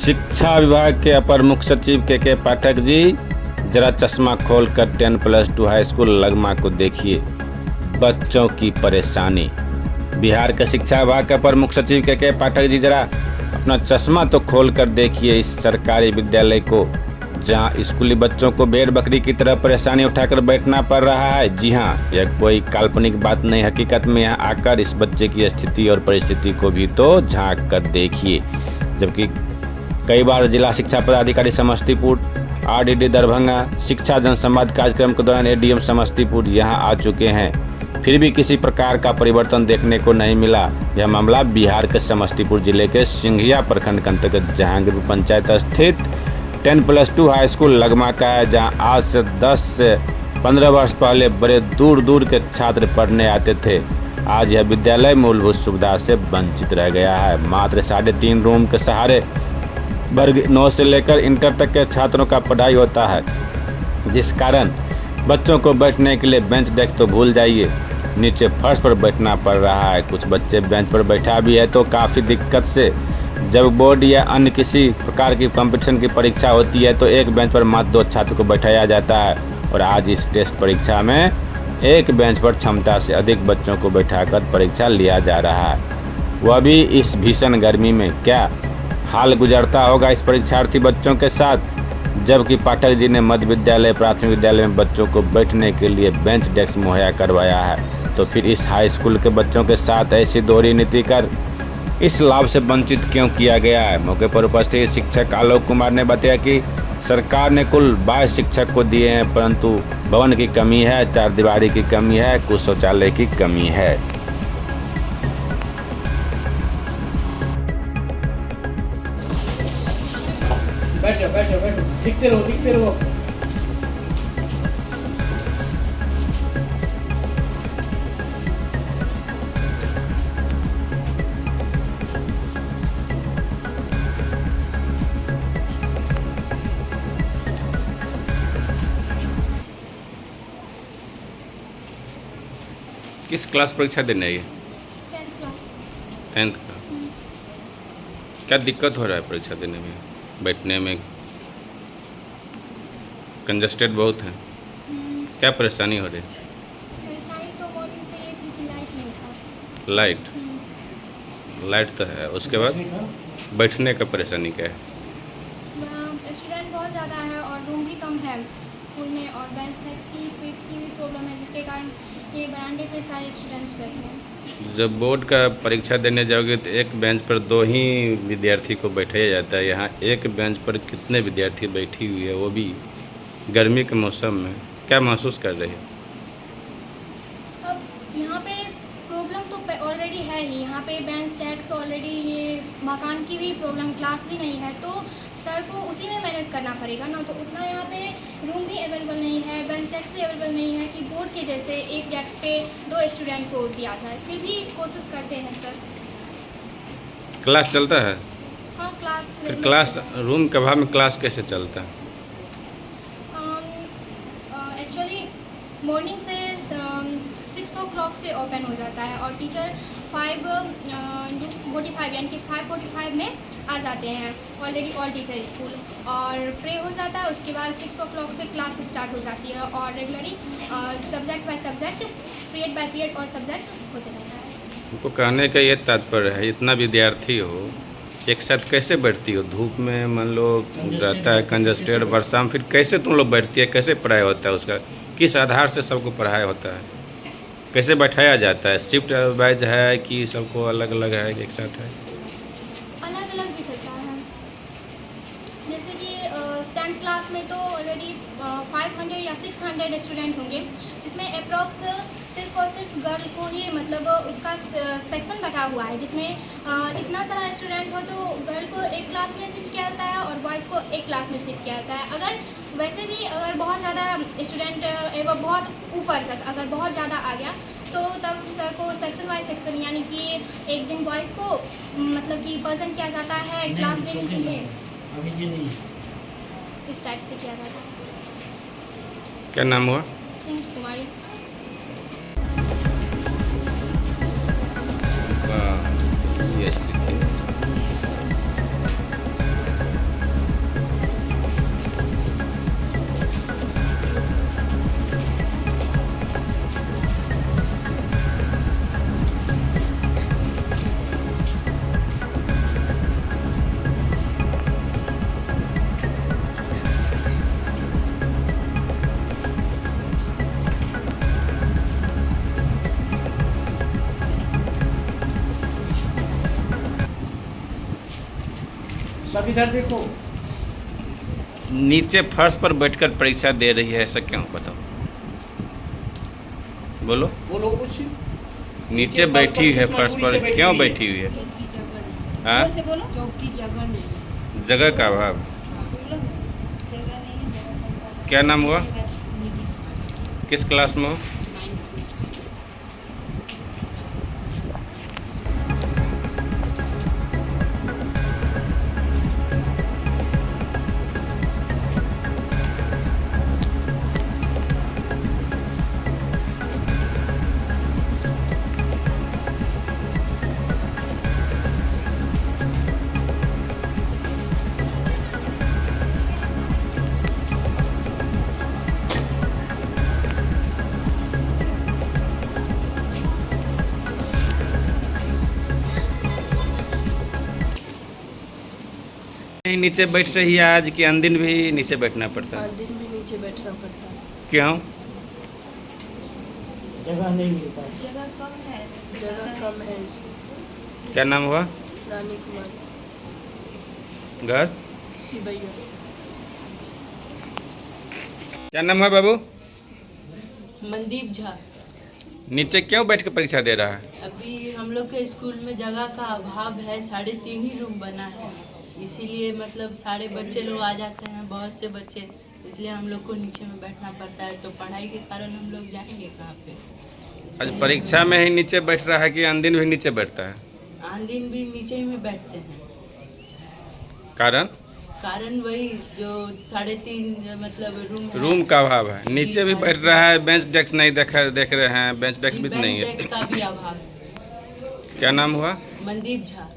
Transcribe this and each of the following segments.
शिक्षा विभाग के अपर मुख्य सचिव के पाठक जी, जरा चश्मा खोलकर 10+2 हाई स्कूल लगमा को देखिए। बच्चों की परेशानी। बिहार के शिक्षा विभाग के अपर मुख्य सचिव के पाठक जी, जरा अपना चश्मा तो खोलकर देखिए इस सरकारी विद्यालय को, जहां स्कूली बच्चों को भेड़ बकरी की तरह परेशानी उठाकर बैठना पड़ रहा है। जी हां, यह कोई काल्पनिक बात नहीं, हकीकत में यहाँ आकर इस बच्चे की स्थिति और परिस्थिति को भी तो झांक कर देखिए। जबकि कई बार जिला शिक्षा पदाधिकारी समस्तीपुर, आरडीडी दरभंगा शिक्षा जनसंवाद कार्यक्रम के दौरान एडीएम समस्तीपुर यहां आ चुके हैं, फिर भी किसी प्रकार का परिवर्तन देखने को नहीं मिला। यह मामला बिहार के समस्तीपुर जिले के सिंघिया प्रखंड के अंतर्गत जहांगीरपुर पंचायत स्थित 10+2 हाई स्कूल लगमा का है, जहां आज से 10 से 15 वर्ष पहले बड़े दूर दूर के छात्र पढ़ने आते थे। आज यह विद्यालय मूलभूत सुविधा से वंचित रह गया है। मात्र 3.5 रूम के सहारे वर्ग 9 से लेकर इंटर तक के छात्रों का पढ़ाई होता है, जिस कारण बच्चों को बैठने के लिए बेंच डेस्क तो भूल जाइए, नीचे फर्श पर बैठना पड़ रहा है। कुछ बच्चे बेंच पर बैठा भी है तो काफ़ी दिक्कत से। जब बोर्ड या अन्य किसी प्रकार की कंपटीशन की परीक्षा होती है तो एक बेंच पर मात्र 2 छात्र को बैठाया जाता है, और आज इस टेस्ट परीक्षा में एक बेंच पर क्षमता से अधिक बच्चों को बैठाकर परीक्षा लिया जा रहा है, वह भी इस भीषण गर्मी में। क्या हाल गुजरता होगा इस परीक्षार्थी बच्चों के साथ। जबकि पाठक जी ने मध्य विद्यालय प्राथमिक विद्यालय में बच्चों को बैठने के लिए बेंच डेस्क मुहैया करवाया है, तो फिर इस हाई स्कूल के बच्चों के साथ ऐसी दोहरी नीति कर इस लाभ से वंचित क्यों किया गया है। मौके पर उपस्थित शिक्षक आलोक कुमार ने बताया कि सरकार ने कुल 22 शिक्षक को दिए हैं, परंतु भवन की कमी है, चारदीवारी की कमी है, कुछ शौचालय की कमी है। बैठो बैठो बैठो, दिखते रहो दिखते रहो। किस क्लास परीक्षा देने है ये? 10th class. 10th का। क्या दिक्कत हो रहा है परीक्षा देने में, बैठने में? कंजस्टेड बहुत है, क्या परेशानी हो रही है? परेशानी तो मॉर्निंग से ये थी कि लाइट नहीं था। लाइट तो है, उसके बाद बैठने का परेशानी क्या है? स्टूडेंट बहुत ज़्यादा है और रूम भी कम है स्कूल में, और बेंच डेस्क की पीठ की भी प्रॉब्लम है, जिसके कारण ये बरामदे पे सारे स्टूडेंट्स बैठे हैं। जब बोर्ड का परीक्षा देने जाओगे तो एक बेंच पर 2 ही विद्यार्थी को बैठाया जाता है, यहाँ एक बेंच पर कितने विद्यार्थी बैठी हुई है, वो भी गर्मी के मौसम में। क्या महसूस कर रहे हैं? अब यहाँ पे प्रॉब्लम तो ऑलरेडी है ही, यहाँ पे बेंच डेस्क ऑलरेडी, ये मकान की भी प्रॉब्लम, क्लास भी नहीं है, तो सर को उसी में मैनेज करना पड़ेगा ना। तो उतना यहाँ पे रूम भी अवेलेबल नहीं है, बेंच डेस्क भी अवेलेबल नहीं है कि बोर्ड के जैसे एक डेस्क पे 2 स्टूडेंट को दिया जाए। फिर भी कोशिश करते हैं सर। क्लास चलता है? हाँ, क्लास फिर क्लास रूम के अभाव में क्लास कैसे चलता है? एक्चुअली मॉर्निंग से 6 o'clock से ओपन हो जाता है, और टीचर 5:45 यानी कि 5:45 में आ जाते हैं ऑलरेडी ऑल टीचर स्कूल, और प्रे हो जाता है। उसके बाद 6 o'clock से क्लास स्टार्ट हो जाती है, और regularly subject by subject, period by period और सब्जेक्ट होते रहता है। उनको कहने का ये तात्पर्य है, इतना विद्यार्थी हो एक साथ कैसे बैठती हो? धूप में मान लो रहता है कंजस्टेड, वर्षा में, फिर कैसे तुम लोग बैठती है? कैसे पढ़ाई होता है उसका? किस आधार से सबको पढ़ाई होता है? कैसे बैठाया जाता है? शिफ्ट वाइज है कि सबको अलग अलग है, एक साथ है? अलग अलग भी चलता है। जैसे कि 10th क्लास में तो ऑलरेडी 500 या 600 स्टूडेंट होंगे, जिसमें अप्रॉक्स सिर्फ और सिर्फ गर्ल को ही, मतलब उसका सेक्शन बैठा हुआ है, जिसमें इतना सारा स्टूडेंट हो तो गर्ल को एक क्लास में शिफ्ट किया जाता है और बॉयज़ को एक क्लास में शिफ्ट किया जाता है। अगर वैसे भी अगर बहुत ज़्यादा स्टूडेंट एवं बहुत ऊपर तक अगर बहुत ज़्यादा आ गया, तो तब सर को सेक्शन बाय सेक्शन, यानी कि एक दिन बॉयज़ को मतलब कि पर्सन किया जाता है क्लास लेने के लिए, इस टाइप से किया जाता है। क्या नाम हुआ? सिंह कुमारी। ये स्थिति सब इधर देखो। नीचे फर्श पर बैठकर परीक्षा दे रही है, ऐसा क्यों? बताओ, बोलो। बोलो कुछ। नीचे बैठी है फर्श पर, क्यों बैठी हुई है? क्योंकि जगह नहीं हाँ, से बोलो। है। क्योंकि जगह नहीं है। जगह का अभाव। जगह नहीं है, जगह क्या नाम हुआ? निधि किस क्लास में हो? 9th में। नहीं, नीचे बैठ रही है आज कि अन दिन भी नीचे बैठना पड़ता है? दिन भी नीचे बैठना पड़ता है। क्यों? जगह नहीं मिलता है। जगह कम है। जगह कम है। क्या नाम हुआ? रानी कुमारी घर? सिबैया। क्या नाम हुआ बाबू? मनदीप झा। नीचे क्यों बैठ कर परीक्षा दे रहा है? अभी हम लोग के स्कूल में जगह का अभाव है, 3.5 ही रूम बना है, इसीलिए मतलब सारे बच्चे लोग आ जाते हैं, बहुत से बच्चे, इसलिए हम लोग को नीचे में बैठना पड़ता है। तो पढ़ाई के कारण हम लोग जाएंगे कहाँ पे? आज परीक्षा में ही नीचे बैठ रहा है कि अन दिन भी नीचे बैठता है? आन दिन भी नीचे ही में बैठते हैं। कारण? कारण वही जो 3.5 मतलब रूम रूम का अभाव है। नीचे भी बैठ रहा है, बेंच डेस्क नहीं देख रहे हैं, बेंच डेस्क भी नहीं है। डेस्क का भी अभाव है। क्या नाम हुआ? मनदीप झा।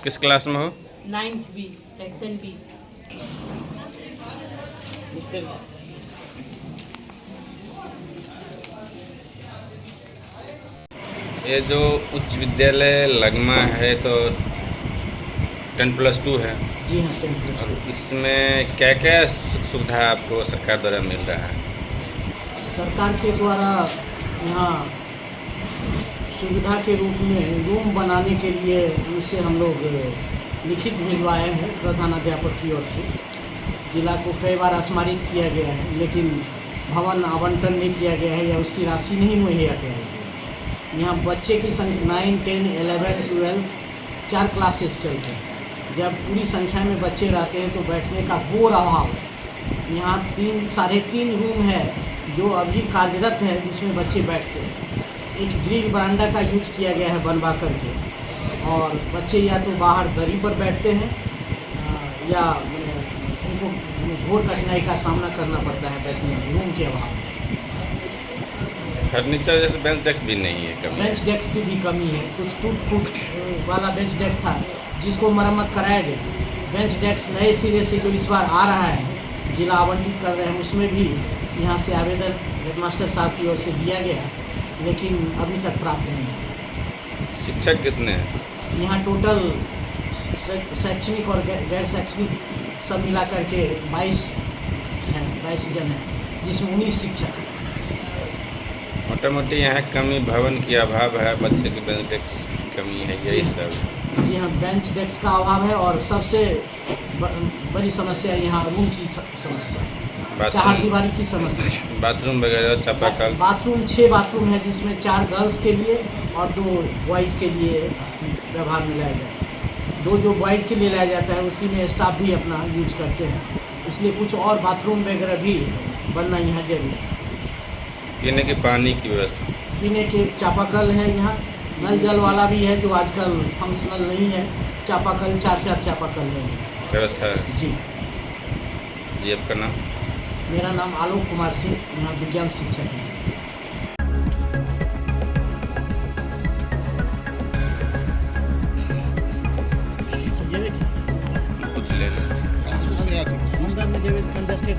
किस क्लास में हो? 9th B, section B. ये जो उच्च विद्यालय लगमा है तो 10+2 है। जी हाँ, 10+2। और इसमें क्या क्या सुविधा आपको सरकार द्वारा मिल रहा है? सरकार के द्वारा यहाँ सुविधा के रूप में रूम बनाने के लिए उनसे हम लोग लिखित भिजवाए हैं प्रधानाध्यापक की ओर से। जिला को कई बार स्मारित किया गया है, लेकिन भवन आवंटन नहीं किया गया है या उसकी राशि नहीं मुहैया कराई गई। यहाँ बच्चे की संख्या 9, 10, 11, 12 4 क्लासेस चलते हैं। जब पूरी संख्या में बच्चे रहते हैं तो बैठने का घोर अभाव है। यहाँ 3-3.5 रूम है जो अभी कार्यरत है, जिसमें बच्चे बैठते हैं। एक ग्रिल बरांडा का यूज किया गया है बनवा करके, और बच्चे या तो बाहर दरी पर बैठते हैं या उनको घोर कठिनाई का सामना करना पड़ता है बैठने में रूम के अभाव। फर्नीचर जैसे बेंच डेस्क भी नहीं है कभी? बेंच डेस्क की भी कमी है। कुछ टूट वाला बेंच डेस्क था जिसको मरम्मत कराया गया। बेंच डेस्क नए सिरे से जो इस बार आ रहा है, जिला आवंटित कर रहे हैं, उसमें भी यहाँ से आवेदन हेडमास्टर साहब की ओर से दिया गया, लेकिन अभी तक प्राप्त नहीं है। शिक्षक कितने हैं यहाँ? टोटल शैक्षणिक और गैर शैक्षणिक सब मिला करके 22 हैं, 22 जन हैं, जिसमें 19 शिक्षक हैं। मोटा मोटी यहाँ कमी भवन की अभाव है, बच्चे की बेंच डेस्क की कमी है, यही सब। जी हाँ, बेंच डेस्क का अभाव है, और सबसे बड़ी समस्या यहाँ रूम की समस्या है, चारदीवारी की समस्या। बाथरूम वगैरह, चापाकल? बाथरूम 6 बाथरूम है, जिसमें 4 गर्ल्स के लिए और 2 बॉयज़ के लिए व्यवहार में लाया जाता है। 2 जो बॉयज़ के लिए लाया जाता है उसी में स्टाफ भी अपना यूज करते हैं, इसलिए कुछ और बाथरूम वगैरह भी बनना यहाँ जरूरी है। पीने के पानी की व्यवस्था? पीने के चापाकल है यहाँ, नल जल वाला भी है जो आजकल फंक्शनल नहीं है। चापाकल 4 चापाकल है व्यवस्था है। जी। जी, आपका नाम? मेरा नाम आलोक कुमार सिंह, यहाँ विज्ञान शिक्षक है। कुछ ले लो। अंदर में जो कंजस्टेड